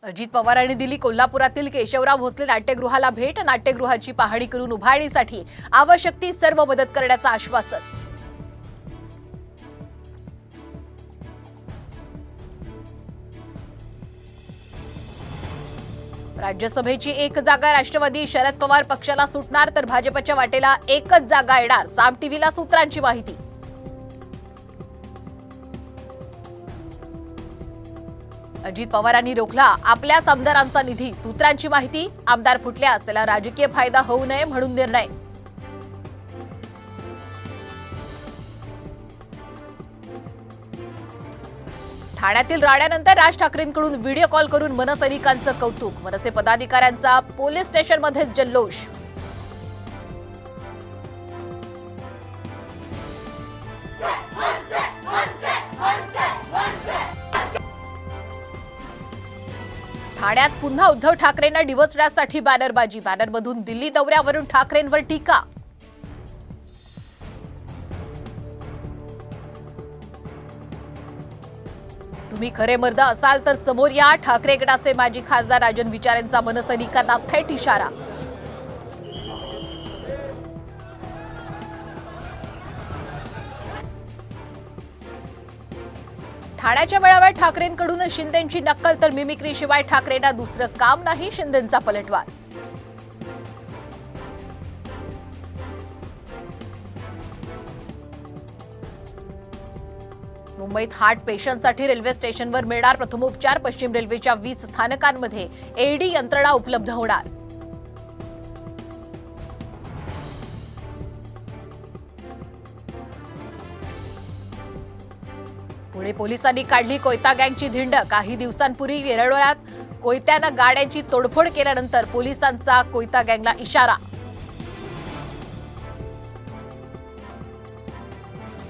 अजित पवारांनी दिली कोल्हापुरातील केशवराव भोसले नाट्यगृहाला भेट। नाट्यगृहाची पाहणी करून उभारणीसाठी आवश्यक ती सर्व मदत करण्याचं आश्वासन। राज्यसभेची एक जागा राष्ट्रवादी शरद पवार पक्षाला सुटणार, तर भाजपच्या वाटेला एकच जागा येणार। साम टीव्हीला सूत्रांची माहिती। अजित पवारांनी रोखला आपल्याच आमदारांचा निधी, सूत्रांची माहिती। आमदार फुटल्यास त्याला राजकीय फायदा होऊ नये म्हणून निर्णय। ठाण्यातील राड्यानंतर राज ठाकरेंकडून व्हिडिओ कॉल करून मनसैनिकांचं कौतुक। मनसे पदाधिकाऱ्यांचा पोलीस स्टेशनमध्येच जल्लोष। ठाण्यात पुन्हा उद्धव ठाकरेंना डिवचण्यासाठी बॅनरबाजी। बॅनरमधून दिल्ली दौऱ्यावरून ठाकरेंवर टीका। तुम्ही खरे मर्द असाल तर समोर या। ठाकरे गटाचे माजी खासदार राजन विचारेंचा मनसैनिकांना थेट इशारा। ठाण्याच्या मेळाव्यात ठाकरेंकडून शिंदेंची नक्कल, तर मिमिक्री शिवाय ठाकरेंना दुसरं काम नाही। शिंदेंचा पलटवार। मुंबईत हार्ट पेशंटसाठी रेल्वे स्टेशनवर मिळणार प्रथमोपचार। पश्चिम रेल्वेच्या 20 स्थानकांमध्ये एडी यंत्रणा उपलब्ध होणार। पुणे पोलिसांनी काढली कोयता गँगची धिंड। काही दिवसांपूर्वी येरवड्यात कोयत्यानं गाड्यांची तोडफोड केल्यानंतर पोलिसांचा कोयता गँगला इशारा।